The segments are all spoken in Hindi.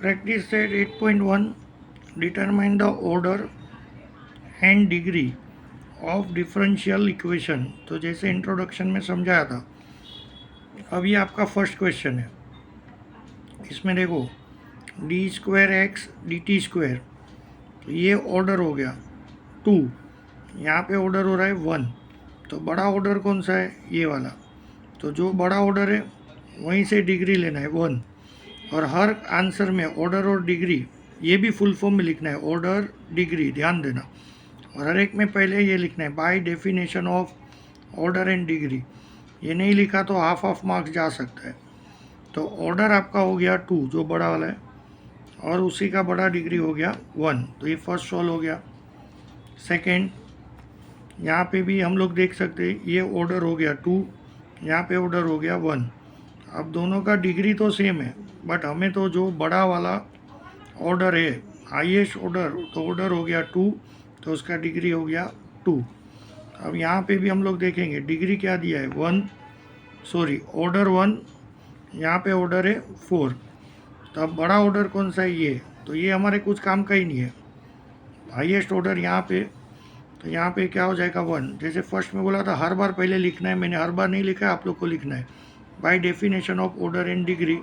Practice set 8.1 determine the order and degree of differential equation. तो जैसे इंट्रोडक्शन में समझाया था, अब ये आपका फर्स्ट क्वेश्चन है। इसमें देखो D square x D T square, तो ये ऑर्डर हो गया 2, यहाँ पे ऑर्डर हो रहा है 1। तो बड़ा ऑर्डर कौन सा है? ये वाला। तो जो बड़ा ऑर्डर है वहीं से डिग्री लेना है 1। और हर आंसर में ऑर्डर और डिग्री ये भी फुल फॉर्म में लिखना है, ऑर्डर डिग्री, ध्यान देना। और हर एक में पहले ये लिखना है by definition of order and degree. ये नहीं लिखा तो हाफ ऑफ मार्क्स जा सकता है। तो ऑर्डर आपका हो गया 2 जो बड़ा वाला है, और उसी का बड़ा डिग्री हो गया 1। तो ये फर्स्ट सॉल्व हो गया। सेकेंड, यहाँ पे भी हम लोग देख सकते हैं ये ऑर्डर हो गया 2, यहाँ पे ऑर्डर हो गया 1। अब दोनों का डिग्री तो सेम है, बट हमें तो जो बड़ा वाला ऑर्डर है, हाईएस्ट ऑर्डर, तो ऑर्डर हो गया 2, तो उसका डिग्री हो गया 2। अब यहाँ पे भी हम लोग देखेंगे डिग्री क्या दिया है 1, सॉरी ऑर्डर 1, यहाँ पे ऑर्डर है 4। तो अब बड़ा ऑर्डर कौन सा है? ये। तो ये हमारे कुछ काम का ही नहीं है। हाईएस्ट ऑर्डर यहाँ पे, तो यहाँ पे क्या हो जाएगा 1। जैसे फर्स्ट में बोला था हर बार पहले लिखना है, मैंने हर बार नहीं लिखा है, आप लोग को लिखना है by definition of order and degree.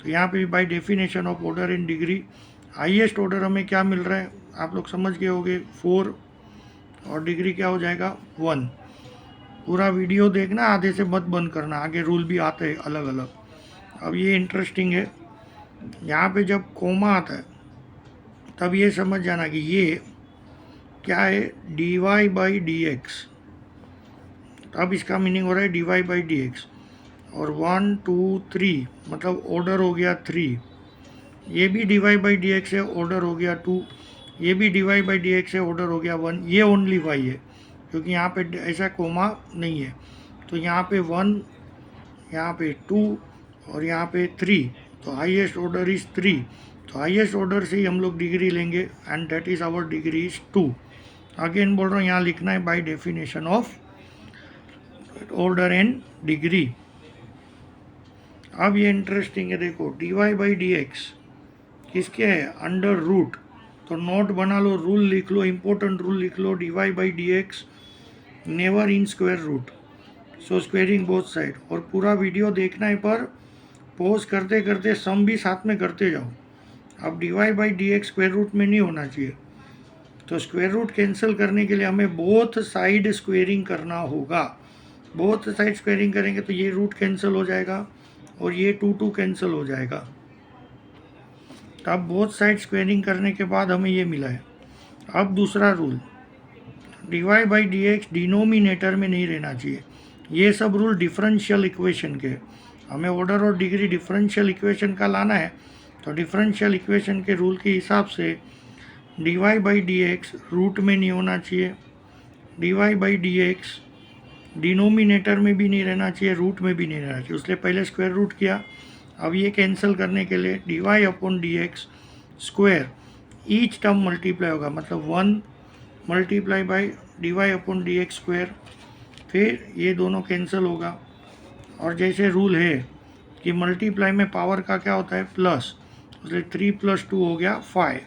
तो यहाँ पे भी bye definition of order and degree highest order हमें क्या मिल रहा है, आप लोग समझ गए होंगे 4, और डिग्री क्या हो जाएगा 1। पूरा वीडियो देखना, आधे से मत बंद करना, आगे रूल भी आते हैं अलग अलग। अब ये इंटरेस्टिंग है, यहाँ पे जब कोमा आता है तब ये समझ जाना कि ये क्या है, d Y by D x. अब इसका मीनिंग हो रहा है d Y by D x. और 1 2 3 मतलब ऑर्डर हो गया 3। ये भी d Y by D x है, ऑर्डर हो गया 2। ये भी d Y by D x है, ऑर्डर हो गया 1। ये ओनली वाई है, क्योंकि यहाँ पे ऐसा कोमा नहीं है। तो यहाँ पे 1, यहाँ पे 2 और यहाँ पे 3। तो हाईएस्ट ऑर्डर इज़ 3। तो हाईएस्ट ऑर्डर से ही हम लोग डिग्री लेंगे, and that is our degree is 2। Again बोल रहा हूँ, यहाँ लिखना है by definition of order and degree. अब ये इंटरेस्टिंग है, देखो d Y by D x किसके है? Under root. तो नोट बना लो, रूल लिख लो, इम्पोर्टेंट रूल लिख लो, D Y by D X never in square root, so squaring both side. और पूरा वीडियो देखना है, पर पॉज करते करते सम भी साथ में करते जाओ। अब d Y by D x square root में नहीं होना चाहिए, तो स्क्वायर रूट कैंसिल करने के लिए हमें बोथ साइड स्क्वेयरिंग करना होगा। बोथ साइड स्क्वेयरिंग करेंगे तो ये रूट कैंसिल हो जाएगा और ये 2 2 कैंसिल हो जाएगा। अब बोथ साइड स्क्वेयरिंग करने के बाद हमें ये मिला है। अब दूसरा rule, d Y by D x denominator में नहीं रहना चाहिए। ये सब रूल डिफरेंशियल इक्वेशन के, हमें ऑर्डर और डिग्री डिफरेंशियल इक्वेशन का लाना है। तो डिफरेंशियल इक्वेशन के रूल के हिसाब से d Y by D x root में नहीं होना चाहिए, d Y by D x denominator में भी नहीं रहना चाहिए, रूट में भी नहीं रहना चाहिए। उसने पहले स्क्वायर रूट किया, अब ये कैंसिल करने के लिए d y upon d x square, each term multiply होगा, मतलब 1 multiply by d y upon d x square, फिर ये दोनों कैंसिल होगा। और जैसे रूल है कि मल्टीप्लाई में पावर का क्या होता है? प्लस, इसलिए 3 + 2 हो गया 5।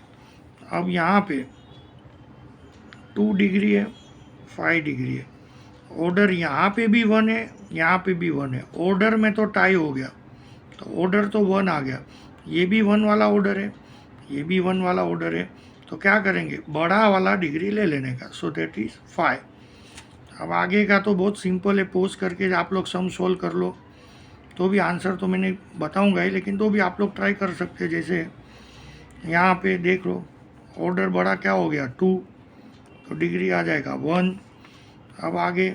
अब यहाँ पे 2 डिग्री है, 5 डिग्री है। ऑर्डर यहाँ पे भी 1 है, यहाँ पे भी 1 है। ऑर्डर में तो टाई हो गया, तो ऑर्डर तो 1 आ गया। ये भी 1 वाला ऑर्डर है, ये भी 1 वाला ऑर्डर है। तो क्या करेंगे? बड़ा वाला डिग्री ले लेने का, सो दैट इज़ 5। अब आगे का तो बहुत सिंपल है, पोज करके आप लोग सम सोल्व कर लो, तो भी आंसर तो मैंने बताऊंगा ही, लेकिन तो भी आप लोग ट्राई कर सकते हैं। जैसे यहाँ पे देख लो, ऑर्डर बड़ा क्या हो गया 2, तो डिग्री आ जाएगा 1। अब आगे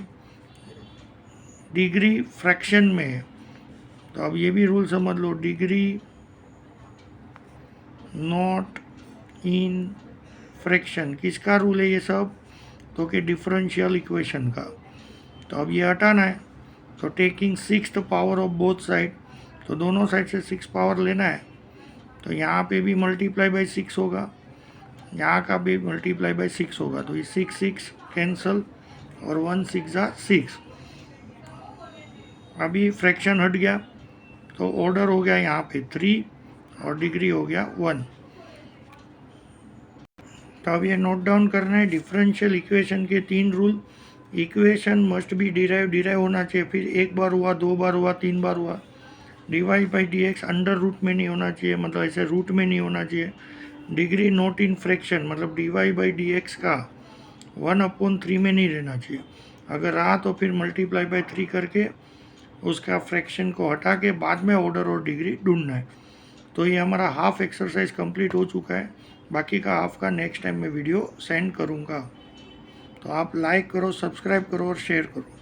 डिग्री फ्रैक्शन में है, तो अब ये भी रूल समझ लो, डिग्री नॉट इन फ्रैक्शन। किसका रूल है ये सब? तो कि डिफरेंशियल इक्वेशन का। तो अब ये हटाना है, तो taking 6th power of both side, तो दोनों साइड से 6 पावर लेना है। तो यहाँ पे भी मल्टीप्लाई बाई 6 होगा, यहाँ का भी मल्टीप्लाई बाई 6 होगा। तो ये 6 6 कैंसल, और 1 6 6। अभी फ्रैक्शन हट गया, तो ऑर्डर हो गया यहाँ पे 3 और डिग्री हो गया 1। तो अब ये नोट डाउन करना है डिफरेंशियल इक्वेशन के 3 rule. Equation must be derive होना चाहिए, फिर एक बार हुआ, 2 बार हुआ, 3 बार हुआ। dy by D x under root में नहीं होना चाहिए, मतलब ऐसे रूट में नहीं होना चाहिए। डिग्री नोट इन फ्रैक्शन, मतलब dy बाई डी एक्स का 1/3 में नहीं रहना चाहिए। अगर रहा तो फिर मल्टीप्लाई बाई 3 करके उसका फ्रैक्शन को हटा के बाद में ऑर्डर और डिग्री ढूंढना है। तो ये हमारा हाफ एक्सरसाइज कंप्लीट हो चुका है। बाकी का हाफ का नेक्स्ट टाइम मैं वीडियो सेंड करूँगा। तो आप लाइक करो, सब्सक्राइब करो और शेयर करो।